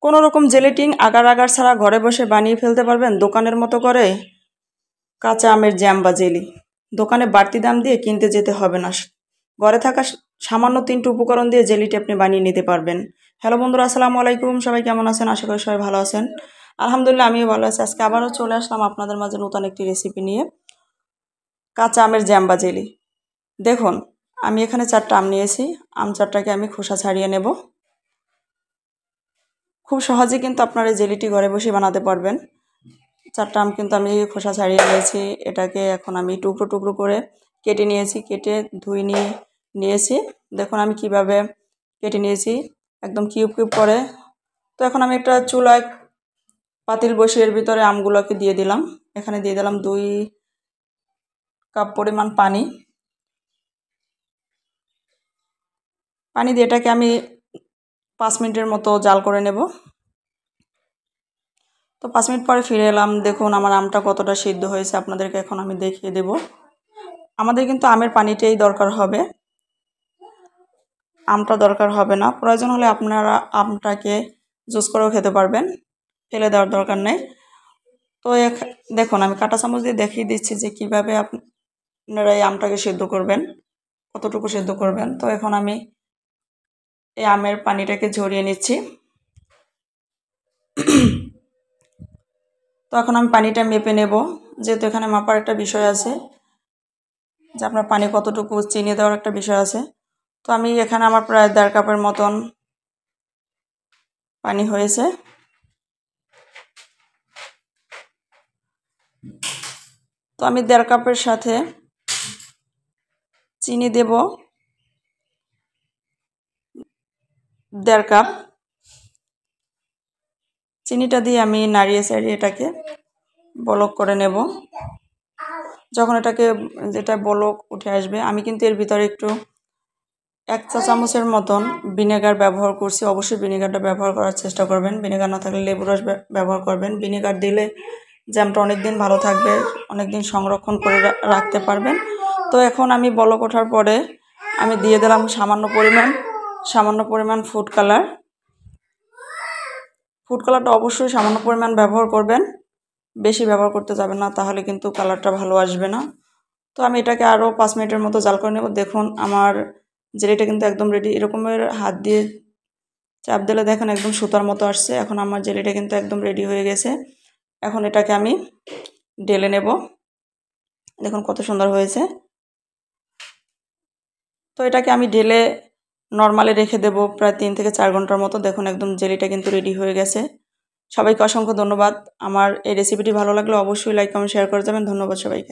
কোনো রকম জেলেটিং agar agar ছাড়া ঘরে বসে বানিয়ে ফেলতে পারবেন দোকানের মতো করে কাঁচা আমের জ্যাম বা জেলি। দোকানে বাড়তি দাম দিয়ে কিনতে যেতে হবে না, ঘরে থাকা সামান্য 3টি উপকরণ দিয়ে জেলিটি আপনি বানিয়ে নিতে পারবেন। হ্যালো বন্ধুরা, আসসালামু আলাইকুম। সবাই কেমন আছেন? আশা করি সবাই ভালো আছেন। আলহামদুলিল্লাহ, আমিও ভালো আছি। আজকে আবারও চলে আসলাম আপনাদের মাঝে নতুন একটি রেসিপি নিয়ে, কাঁচা আমের জ্যাম বা জেলি। দেখুন, আমি এখানে 4টা আম নিয়েছি। আম 4টাকে আমি খোসা ছাড়িয়ে নেব। খুব সহজে কিন্তু আপনারা এই জেলিটি ঘরে বসে বানাতে পারবেন। 4টা আম কিন্তু আমি খোসা ছাড়িয়ে নিয়েছি। এটাকে এখন আমি টুকরো টুকরো করে কেটে নিয়েছি, কেটে ধুয়ে নিয়েছি। দেখুন আমি কিভাবে কেটে নিয়েছি, একদম কিউব কিউব করে। তো এখন আমি একটা চুলায় পাতিল বসিয়ে এর ভিতরে আমগুলোকে দিয়ে দিলাম। এখানে দিয়ে দিলাম 2 কাপ পরিমাণ পানি। পানি দিয়ে এটাকে আমি 5 মিনিটের মতো জাল করে নেব। তো 5 মিনিট পরে ফিরে এলাম। দেখুন আমার আমটা কতটা সিদ্ধ হয়েছে, আপনাদেরকে এখন আমি দেখিয়ে দেব। আমাদের কিন্তু আমের পানিটাই দরকার হবে, আমটা দরকার হবে না। প্রয়োজন হলে আপনারা আমটাকে জুস করেও খেতে পারবেন, ফেলে দেওয়ার দরকার নেই। তো দেখুন আমি কাঁটা চামচ দিয়ে দেখিয়ে দিচ্ছি যে কীভাবে আপনারা এই আমটাকে সিদ্ধ করবেন, কতটুকু সিদ্ধ করবেন। তো এখন আমি এই আমের পানিটাকে ঝরিয়ে নিচ্ছি। তো এখন আমি পানিটা মেপে নেব, যেহেতু এখানে মাপার একটা বিষয় আছে, যে আপনার পানি কতটুকু চিনি দেওয়ার একটা বিষয় আছে। তো আমি এখানে আমার প্রায় 1.5 কাপের মতন পানি হয়েছে। তো আমি 1.5 কাপের সাথে চিনি দেব 1.5 কাপ। চিনিটা দিয়ে আমি নাড়িয়ে চাড়িয়ে এটাকে বলক করে নেব। যখন যেটা বলক উঠে আসবে, আমি কিন্তু এর ভিতরে একটু 1 চা চামচের মতন ভিনেগার ব্যবহার করছি। অবশ্যই ভিনেগারটা ব্যবহার করার চেষ্টা করবেন। ভিনেগার না থাকলে লেবুর রস ব্যবহার করবেন। ভিনেগার দিলে জ্যামটা অনেক দিন ভালো থাকবে, অনেক দিন সংরক্ষণ করে রাখতে পারবেন। তো এখন আমি বলক ওঠার পরে আমি দিয়ে দিলাম সামান্য পরিমাণ ফুড কালার। ফুড কালারটা অবশ্যই সামান্য পরিমাণ ব্যবহার করবেন, বেশি ব্যবহার করতে যাবেন না, তাহলে কিন্তু কালারটা ভালো আসবে না। তো আমি এটাকে আরও 5 মিনিটের মতো জাল করে নেব। দেখুন আমার জেলিটা কিন্তু একদম রেডি। এরকমের হাত দিয়ে চাপ দিলে দেখুন একদম সুতার মতো আসছে। এখন আমার জেলিটা কিন্তু একদম রেডি হয়ে গেছে। এখন এটাকে আমি ঢেলে নেব। দেখুন কত সুন্দর হয়েছে। তো এটাকে আমি ঢেলে নরমালি রেখে দেব প্রায় 3 থেকে 4 ঘন্টার মতো। দেখুন একদম জেলিটা কিন্তু রেডি হয়ে গেছে। সবাইকে অসংখ্য ধন্যবাদ। আমার এই রেসিপিটি ভালো লাগলে অবশ্যই লাইক কমেন্ট শেয়ার করে যাবেন। ধন্যবাদ সবাইকে।